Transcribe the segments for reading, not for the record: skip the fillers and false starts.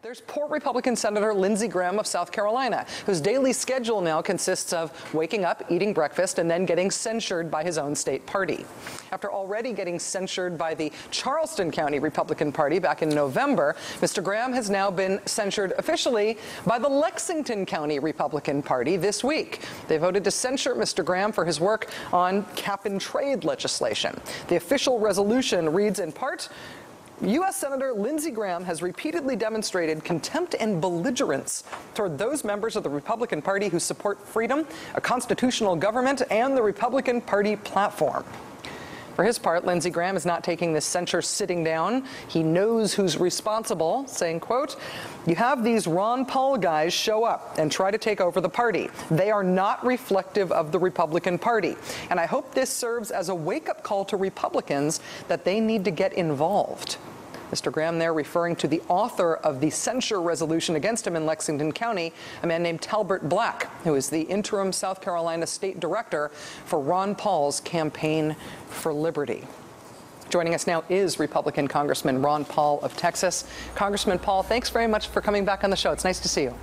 There's poor Republican Senator Lindsey Graham of South Carolina, whose daily schedule now consists of waking up, eating breakfast, and then getting censured by his own state party. After already getting censured by the Charleston County Republican Party back in November, Mr. Graham has now been censured officially by the Lexington County Republican Party this week. They voted to censure Mr. Graham for his work on cap-and-trade legislation. The official resolution reads in part, U.S. Senator Lindsey Graham has repeatedly demonstrated contempt and belligerence toward those members of the Republican Party who support freedom, a constitutional government, and the Republican Party platform. For his part, Lindsey Graham is not taking this censure sitting down. He knows who's responsible, saying, quote, you have these Ron Paul guys show up and try to take over the party. They are not reflective of the Republican Party. And I hope this serves as a wake-up call to Republicans that they need to get involved. Mr. Graham there referring to the author of the censure resolution against him in Lexington County, a man named Talbert Black, who is the interim South Carolina state director for Ron Paul's Campaign for Liberty. Joining us now is Republican Congressman Ron Paul of Texas. Congressman Paul, thanks very much for coming back on the show. It's nice to see you.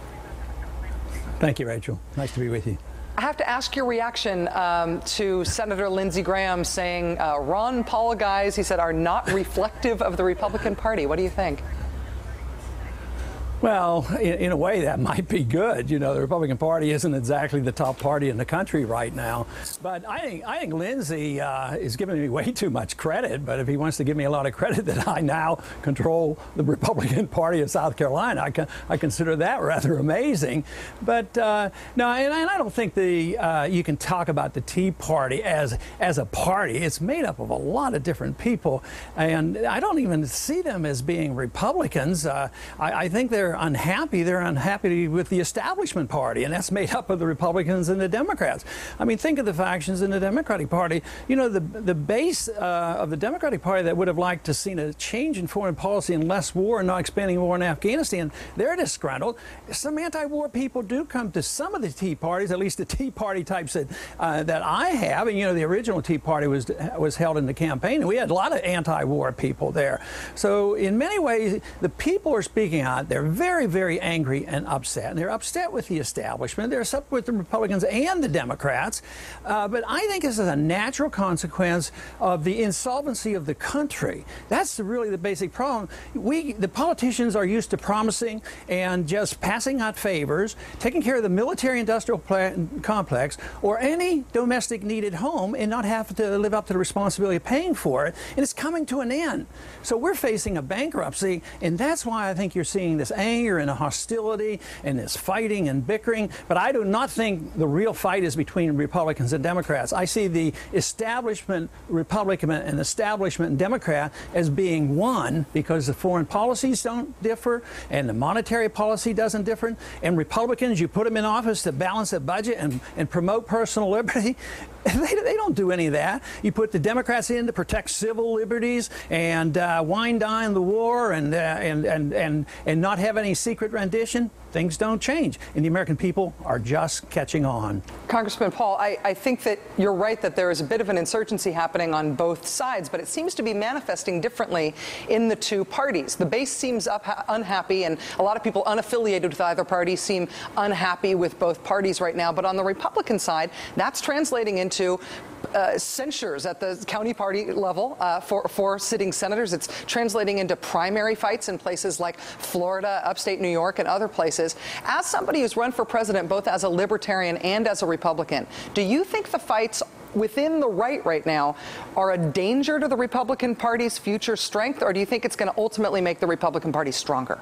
Thank you, Rachel. Nice to be with you. I have to ask your reaction to Senator Lindsey Graham saying Ron Paul guys, he said, are not reflective of the Republican Party. What do you think? Well, in a way, that might be good. You know, the Republican Party isn't exactly the top party in the country right now. But I think Lindsey is giving me way too much credit. But if he wants to give me a lot of credit that I now control the Republican Party of South Carolina, I consider that rather amazing. But no, and I don't think you can talk about the Tea Party as a party. It's made up of a lot of different people. And I don't even see them as being Republicans. I think they're unhappy. They're unhappy with the establishment party, and that's made up of the Republicans and the Democrats. I mean, think of the factions in the Democratic Party. You know, the base of the Democratic Party that would have liked to seen a change in foreign policy and less war and not expanding war in Afghanistan, they're disgruntled. Some anti-war people do come to some of the Tea Parties, at least the Tea Party types that I have. And, you know, the original Tea Party was held in the campaign, and we had a lot of anti-war people there. So in many ways, the people are speaking out. They're very, very angry and upset. And they're upset with the establishment. They're upset with the Republicans and the Democrats. But I think this is a natural consequence of the insolvency of the country. That's really the basic problem. The politicians are used to promising and just passing out favors, taking care of the military-industrial complex or any domestic needed home and not have to live up to the responsibility of paying for it. And it's coming to an end. So we're facing a bankruptcy, and that's why I think you're seeing this anger and a hostility and this fighting and bickering. But I do not think the real fight is between Republicans and Democrats. I see the establishment Republican and establishment Democrat as being one, because the foreign policies don't differ and the monetary policy doesn't differ. And Republicans, you put them in office to balance the budget and promote personal liberty. They don't do any of that. You put the Democrats in to protect civil liberties and wine dine the war and not have any secret rendition. Things don't change, and the American people are just catching on. Congressman Paul, I think that you're right that there is a bit of an insurgency happening on both sides, but it seems to be manifesting differently in the two parties. The base seems unhappy, and a lot of people unaffiliated with either party seem unhappy with both parties right now. But on the Republican side, that's translating into censures at the county party level for sitting senators. It's translating into primary fights in places like Florida, upstate New York, and other places. As somebody who's run for president both as a libertarian and as a Republican, do you think the fights within the right now are a danger to the Republican Party's future strength, or do you think it's going to ultimately make the Republican Party stronger?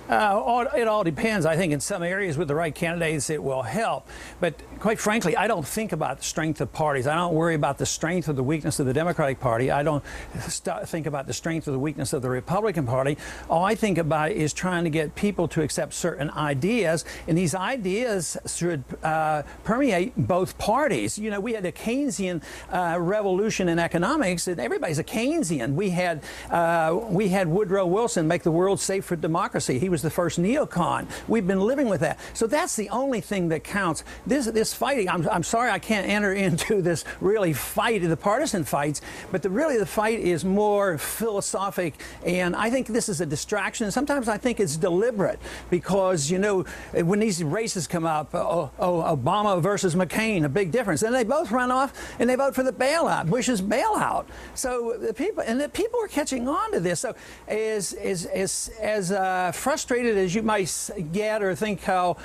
It all depends. I think in some areas with the right candidates it will help. But quite frankly, I don't think about the strength of parties. I don't worry about the strength or the weakness of the Democratic Party. I don't think about the strength or the weakness of the Republican Party. All I think about is trying to get people to accept certain ideas, and these ideas should permeate both parties. You know, we had a Keynesian revolution in economics, and everybody's a Keynesian. We had Woodrow Wilson make the world safe for democracy. He was the first neocon. We've been living with that. So that's the only thing that counts. This this fighting. I'm sorry I can't enter into this really fight, the partisan fights, but the fight is more philosophic, and I think this is a distraction. Sometimes I think it's deliberate because, you know, when these races come up, Obama versus McCain, a big difference. And they both run off and they vote for the bailout, Bush's bailout. So the people are catching on to this. So as frustrated as you might get or think how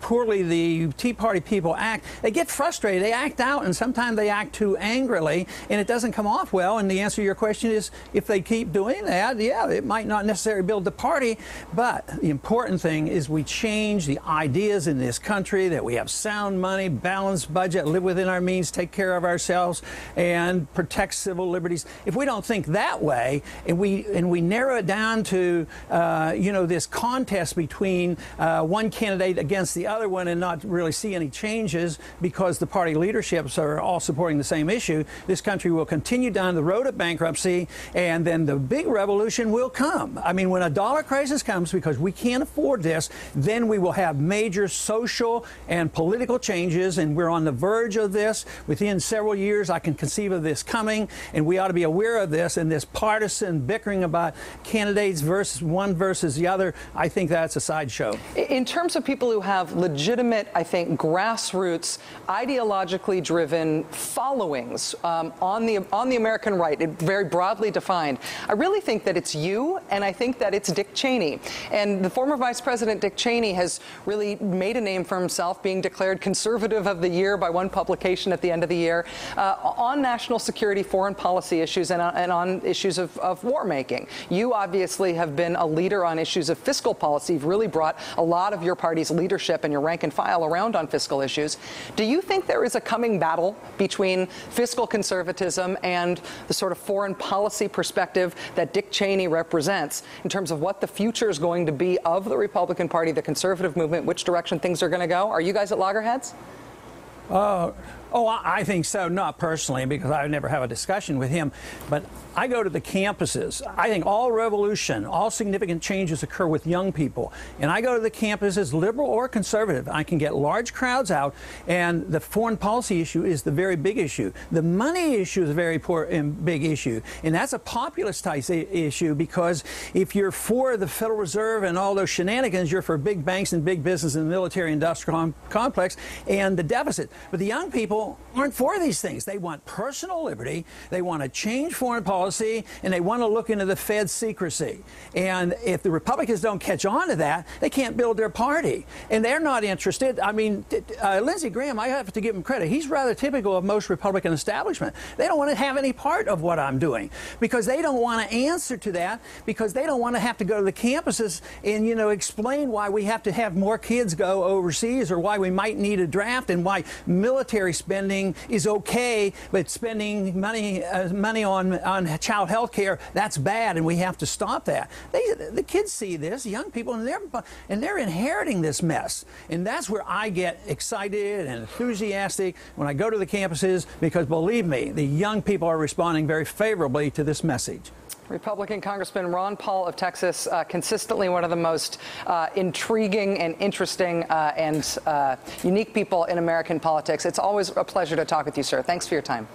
poorly the Tea Party people act, they get frustrated, they act out, and sometimes they act too angrily, and it doesn't come off well. And the answer to your question is, if they keep doing that, yeah, it might not necessarily build the party, but the important thing is we change the ideas in this country, that we have sound money, balanced budget, live within our means, take care of ourselves, and protect civil liberties. If we don't think that way, and we narrow it down to you know, this contest between one candidate against the other one, and not really see any changes because the party leaderships are all supporting the same issue, this country will continue down the road of bankruptcy, and then the big revolution will come. I mean, when a dollar crisis comes because we can't afford this, then we will have major social and political changes, and we're on the verge of this. Within several years, I can conceive of this coming, and we ought to be aware of this. And this partisan bickering about candidates versus one versus the other, I think that's a sideshow. In terms of people who have legitimate, I think, grassroots, ideologically driven followings on the American right, very broadly defined, I really think that it's you, and I think that it's Dick Cheney. And the former Vice President Dick Cheney has really made a name for himself, being declared Conservative of the Year by one publication at the end of the year, on national security, foreign policy issues, and on issues of war making. You obviously have been a leader on issues of fiscal policy. You've really brought a lot of your party's leadership and your rank and file around on fiscal issues. Do you think there is a coming battle between fiscal conservatism and the sort of foreign policy perspective that Dick Cheney represents in terms of what the future is going to be of the Republican Party, the conservative movement, which direction things are going to go? Are you guys at loggerheads? I think so. Not personally, because I would never have a discussion with him. But I go to the campuses. I think all revolution, all significant changes occur with young people. And I go to the campuses, liberal or conservative. I can get large crowds out, and the foreign policy issue is the very big issue. The money issue is a very big issue. And that's a populist type issue, because if you're for the Federal Reserve and all those shenanigans, you're for big banks and big business and the military-industrial complex and the deficit. But the young people aren't for these things. They want personal liberty, they want to change foreign policy, and they want to look into the Fed's secrecy. And if the Republicans don't catch on to that, they can't build their party. And they're not interested. I mean, Lindsey Graham, I have to give him credit. He's rather typical of most Republican establishment. They don't want to have any part of what I'm doing, because they don't want to answer to that, because they don't want to have to go to the campuses and, you know, explain why we have to have more kids go overseas, or why we might need a draft, and why military spending is okay, but spending money on child health care, that's bad, and we have to stop that. The kids see this, young people, and they're inheriting this mess. And that's where I get excited and enthusiastic when I go to the campuses, because believe me, the young people are responding very favorably to this message. Republican Congressman Ron Paul of Texas, consistently one of the most intriguing and interesting and unique people in American politics. It's always a pleasure to talk with you, sir. Thanks for your time.